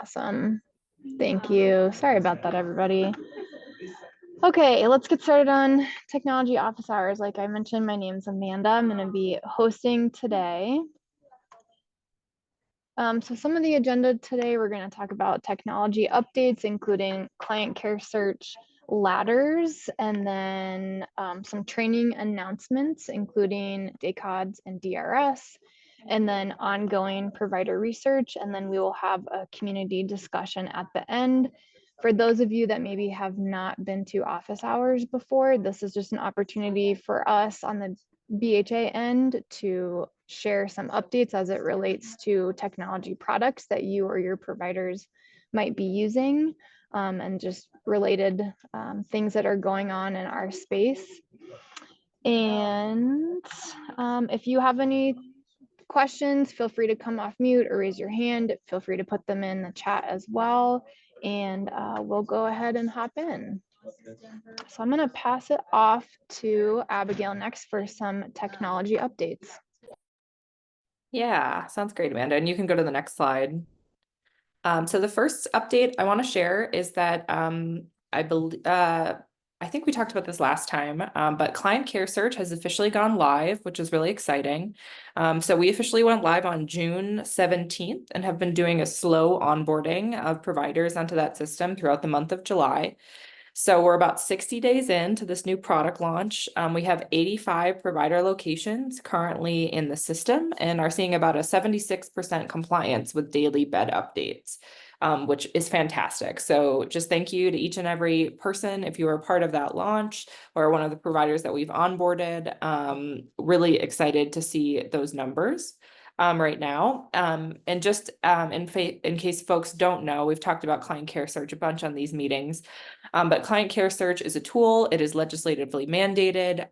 Awesome. Thank you. Sorry about that, everybody. Okay, let's get started on technology office hours. Like I mentioned, my name's Amanda. I'm going to be hosting today. So some of the agenda today, we're going to talk about technology updates, including client care search ladders, and then some training announcements, including DACODs and DRS, and then ongoing provider research. And then we will have a community discussion at the end. For those of you that maybe have not been to office hours before, this is just an opportunity for us on the BHA end to share some updates as it relates to technology products that you or your providers might be using, and just related things that are going on in our space. And if you have any questions, feel free to come off mute or raise your hand. Feel free to put them in the chat as well. And we'll go ahead and hop in. So I'm going to pass it off to Abigail next for some technology updates. Yeah, sounds great, Amanda. And you can go to the next slide. So the first update I want to share is that I think we talked about this last time, but Client Care Search has officially gone live, which is really exciting. So we officially went live on June 17th and have been doing a slow onboarding of providers onto that system throughout the month of July. So we're about 60 days into this new product launch. We have 85 provider locations currently in the system and are seeing about a 76% compliance with daily bed updates, which is fantastic. So just thank you to each and every person if you were a part of that launch or one of the providers that we've onboarded. Really excited to see those numbers. Right now. And just in case folks don't know, we've talked about Client Care Search a bunch on these meetings, but Client Care Search is a tool. It is legislatively mandated,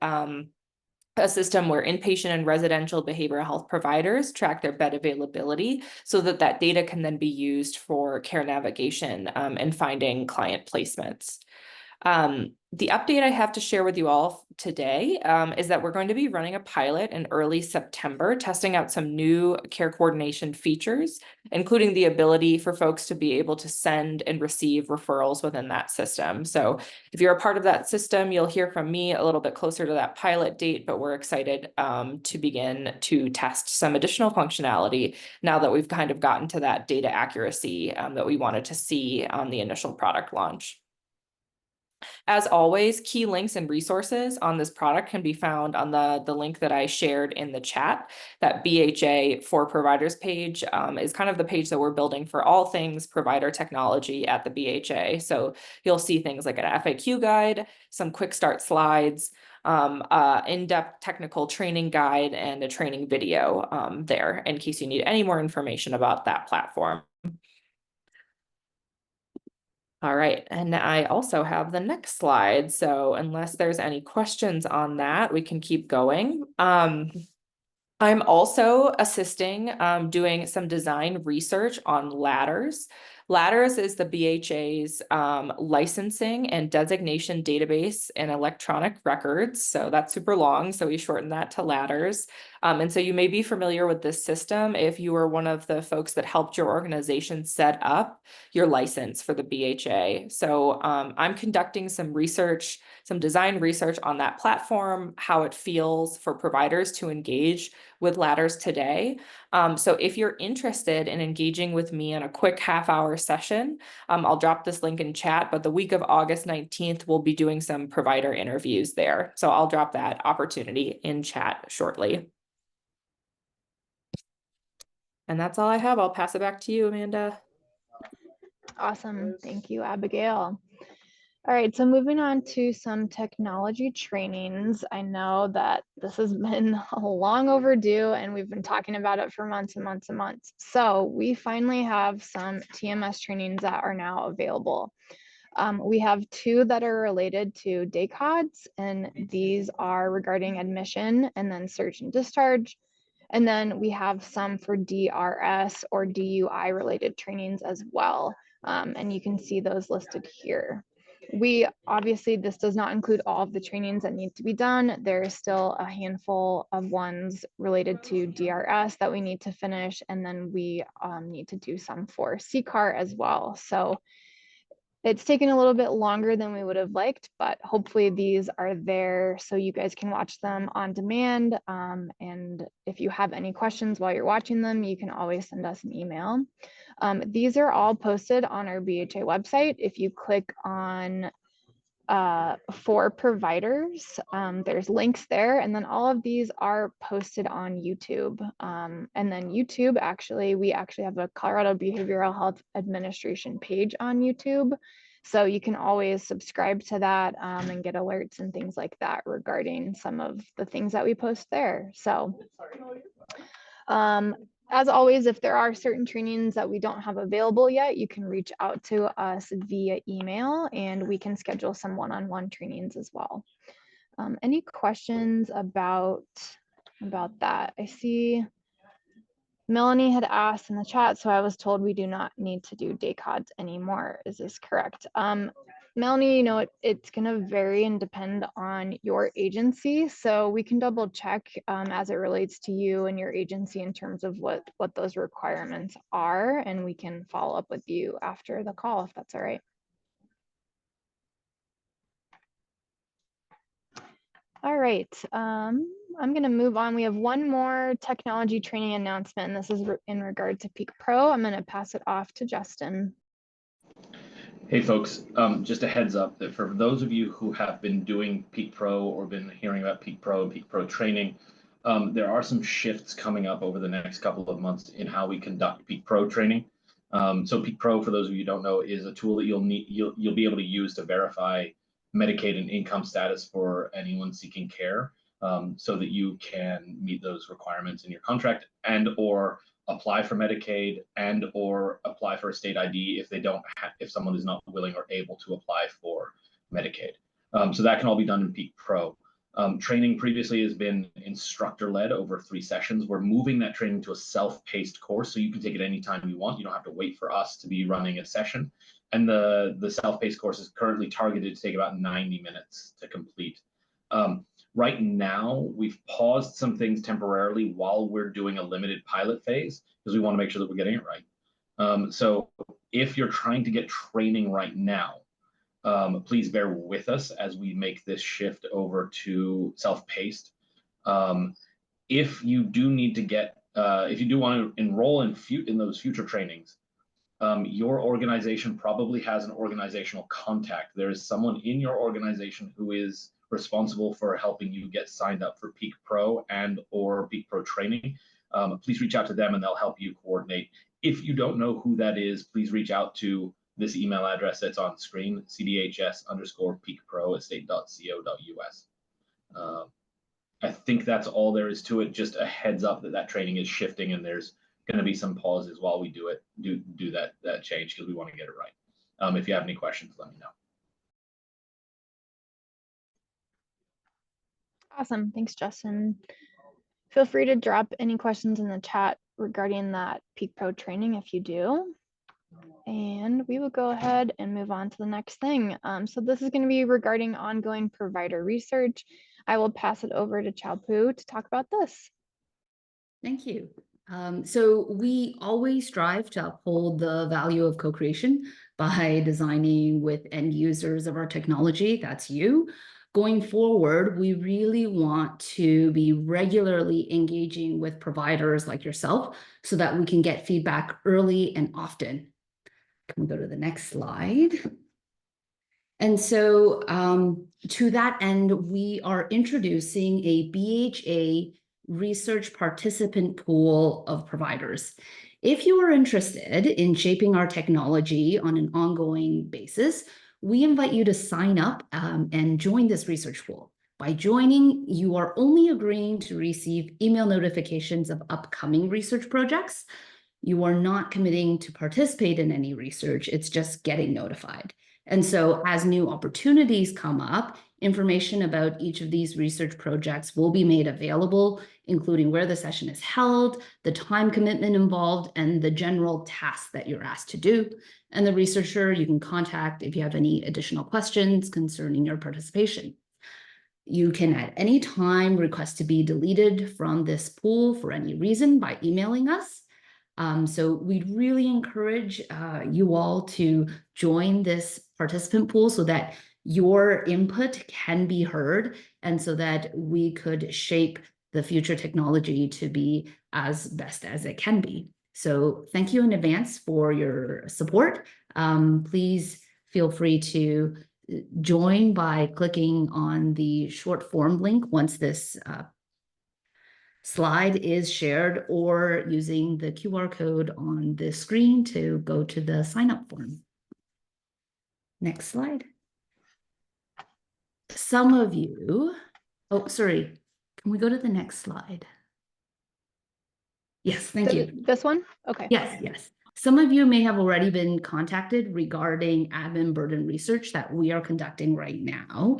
a system where inpatient and residential behavioral health providers track their bed availability so that that data can then be used for care navigation and finding client placements. The update I have to share with you all today is that we're going to be running a pilot in early September, testing out some new care coordination features, including the ability for folks to be able to send and receive referrals within that system. So if you're a part of that system, you'll hear from me a little bit closer to that pilot date, but we're excited to begin to test some additional functionality now that we've kind of gotten to that data accuracy that we wanted to see on the initial product launch. As always, key links and resources on this product can be found on the link that I shared in the chat. That BHA for providers page is kind of the page that we're building for all things provider technology at the BHA. So you'll see things like an FAQ guide, some quick start slides, in-depth technical training guide, and a training video there in case you need any more information about that platform. All right, and I also have the next slide. So unless there's any questions on that, we can keep going. I'm also assisting doing some design research on ladders. Ladders is the BHA's licensing and designation database and electronic records. So that's super long. So we shorten that to ladders. And so you may be familiar with this system if you were one of the folks that helped your organization set up your license for the BHA. So I'm conducting some research, some design research on that platform, how it feels for providers to engage with ladders today. So if you're interested in engaging with me in a quick half-hour session, I'll drop this link in chat, but the week of August 19th, we'll be doing some provider interviews there. So I'll drop that opportunity in chat shortly. And that's all I have. I'll pass it back to you, Amanda. Awesome. Thank you, Abigail. All right, so moving on to some technology trainings. I know that this has been long overdue and we've been talking about it for months and months and months. So we finally have some TMS trainings that are now available. We have two that are related to DACODs, and these are regarding admission and then search and discharge. And then we have some for DRS or DUI related trainings as well. And you can see those listed here. This does not include all of the trainings that need to be done. There is still a handful of ones related to DRS that we need to finish, and then we need to do some for CCAR as well. So it's taken a little bit longer than we would have liked, but hopefully these are there so you guys can watch them on demand. And if you have any questions while you're watching them, you can always send us an email. These are all posted on our BHA website. If you click on for providers, there's links there, and then all of these are posted on YouTube. And then YouTube, we actually have a Colorado Behavioral Health Administration page on YouTube. So you can always subscribe to that and get alerts and things like that regarding some of the things that we post there. So as always, if there are certain trainings that we don't have available yet, you can reach out to us via email and we can schedule some one-on-one trainings as well. Any questions about that? I see Melanie had asked in the chat, so I was told we do not need to do DACODs anymore. Is this correct? Melanie, it's going to vary and depend on your agency. So we can double check as it relates to you and your agency in terms of what those requirements are. And we can follow up with you after the call, if that's all right. All right, I'm going to move on. We have one more technology training announcement, and this is in regard to Peak Pro. I'm going to pass it off to Justin. Hey folks, just a heads up that for those of you who have been doing Peak Pro or been hearing about Peak Pro and Peak Pro training, there are some shifts coming up over the next couple of months in how we conduct Peak Pro training. So Peak Pro, for those of you who don't know, is a tool that you'll be able to use to verify Medicaid and income status for anyone seeking care, so that you can meet those requirements in your contract and or apply for Medicaid and or apply for a state ID if someone is not willing or able to apply for Medicaid. So that can all be done in Peak Pro. Training previously has been instructor-led over 3 sessions. We're moving that training to a self-paced course, so you can take it anytime you want. You don't have to wait for us to be running a session. And the self-paced course is currently targeted to take about 90 minutes to complete. Right now, we've paused some things temporarily while we're doing a limited pilot phase because we want to make sure that we're getting it right. So if you're trying to get training right now, please bear with us as we make this shift over to self-paced. If you do need to if you do want to enroll in those future trainings, your organization probably has an organizational contact. There is someone in your organization who is responsible for helping you get signed up for Peak Pro and or Peak Pro training. Please reach out to them and they'll help you coordinate. If you don't know who that is, please reach out to this email address that's on screen, cdhs_peakpro@state.co.us. I think that's all there is to it. Just a heads up that training is shifting and there's going to be some pauses while we do that change because we want to get it right. If you have any questions, let me know. Awesome. Thanks, Justin. Feel free to drop any questions in the chat regarding that Peak Pro training if you do. And we will go ahead and move on to the next thing. So this is going to be regarding ongoing provider research. I will pass it over to Chao-Pu to talk about this. Thank you. So we always strive to uphold the value of co-creation by designing with end users of our technology. That's you. Going forward, we really want to be regularly engaging with providers like yourself so that we can get feedback early and often. Can we go to the next slide? And so to that end, we are introducing a BHA research participant pool of providers. If you are interested in shaping our technology on an ongoing basis, we invite you to sign up and join this research pool. By joining, you are only agreeing to receive email notifications of upcoming research projects. You are not committing to participate in any research, it's just getting notified. And so as new opportunities come up, Information about each of these research projects will be made available, including where the session is held, the time commitment involved, and the general tasks that you're asked to do. And the researcher you can contact if you have any additional questions concerning your participation. You can at any time request to be deleted from this pool for any reason by emailing us. So we'd really encourage you all to join this participant pool so that your input can be heard and so that we could shape the future technology to be as best as it can be. So thank you in advance for your support. Please feel free to join by clicking on the short form link once this slide is shared, or using the QR code on the screen to go to the sign up form. Next slide. Some of you, oh, sorry, can we go to the next slide? Yes, thank you. This one? Okay. Yes, yes. Some of you may have already been contacted regarding admin burden research that we are conducting right now.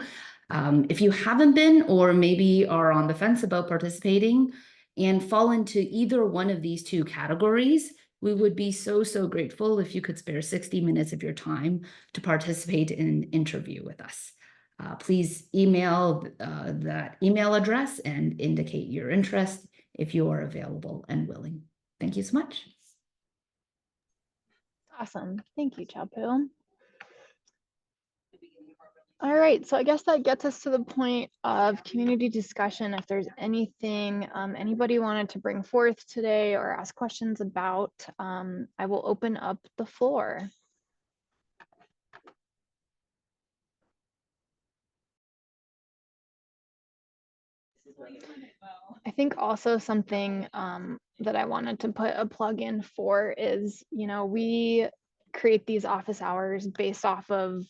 If you haven't been, or maybe are on the fence about participating and fall into either one of these two categories, we would be so grateful if you could spare 60 minutes of your time to participate in an interview with us. Please email that email address and indicate your interest if you are available and willing. Thank you so much. Awesome. Thank you, Chapu. All right, so I guess that gets us to the point of community discussion. If there's anything anybody wanted to bring forth today or ask questions about, I will open up the floor. I think also something that I wanted to put a plug in for is, we create these office hours based off of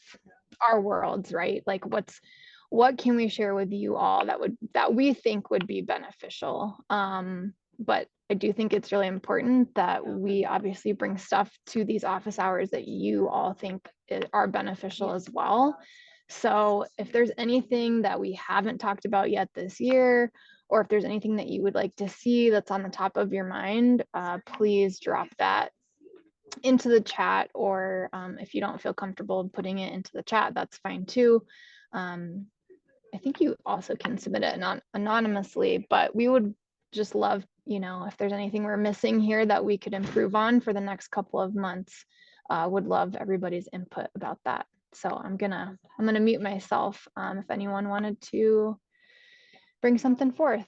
our worlds, right? Like what can we share with you all that we think would be beneficial? But I do think it's really important that we obviously bring stuff to these office hours that you all think are beneficial as well. So if there's anything that we haven't talked about yet this year, or if there's anything that you would like to see that's on the top of your mind, please drop that into the chat, or if you don't feel comfortable putting it into the chat, that's fine too. I think you also can submit it anonymously, but we would just love, if there's anything we're missing here that we could improve on for the next couple of months, would love everybody's input about that. So I'm gonna mute myself if anyone wanted to bring something forth.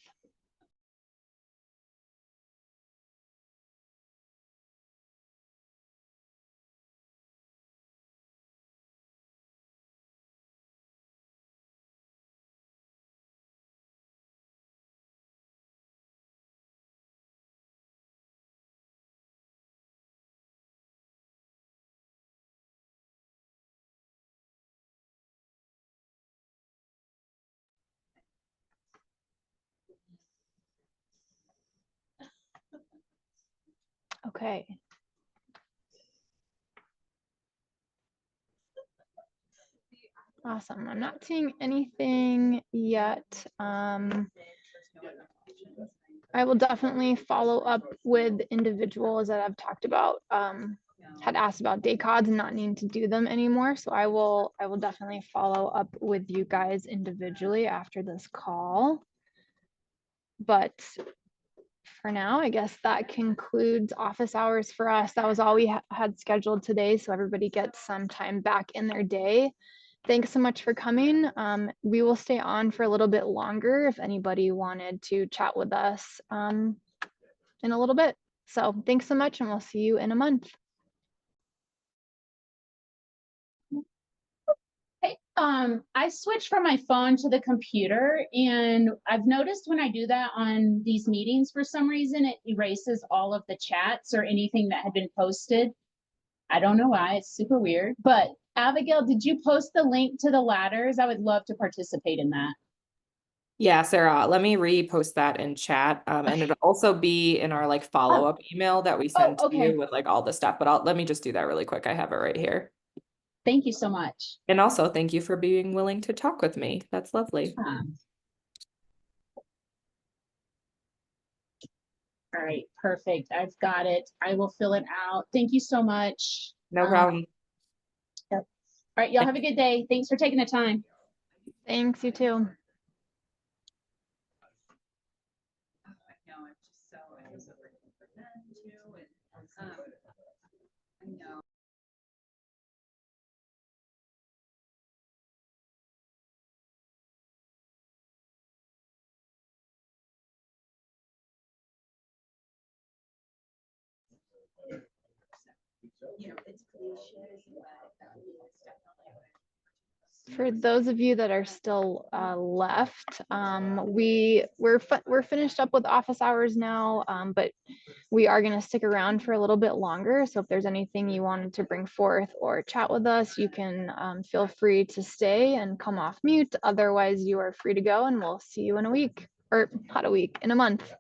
Okay. Awesome. I'm not seeing anything yet. I will definitely follow up with individuals that I've talked about, had asked about DACODs and not needing to do them anymore. So I will definitely follow up with you guys individually after this call. But for now, I guess that concludes office hours for us. That was all we had scheduled today, so everybody gets some time back in their day. Thanks so much for coming. We will stay on for a little bit longer if anybody wanted to chat with us in a little bit. So thanks so much, and we'll see you in a month. Hey, I switched from my phone to the computer, and I've noticed when I do that on these meetings, for some reason, it erases all of the chats or anything that had been posted. I don't know why, it's super weird. But Abigail, did you post the link to the ladders? I would love to participate in that. Yeah, Sarah, let me repost that in chat. And it'll also be in our follow-up email that we send to you with all the stuff. But let me just do that really quick. I have it right here. Thank you so much. And also thank you for being willing to talk with me. That's lovely. All right, perfect. I've got it. I will fill it out. Thank you so much. No problem. Yep. All right, y'all have a good day. Thanks for taking the time. Thanks, you too. For those of you that are still left, we're finished up with office hours now, but we are going to stick around for a little bit longer. So if there's anything you wanted to bring forth or chat with us, you can feel free to stay and come off mute. Otherwise, you are free to go, and we'll see you in a week, or not a week, in a month.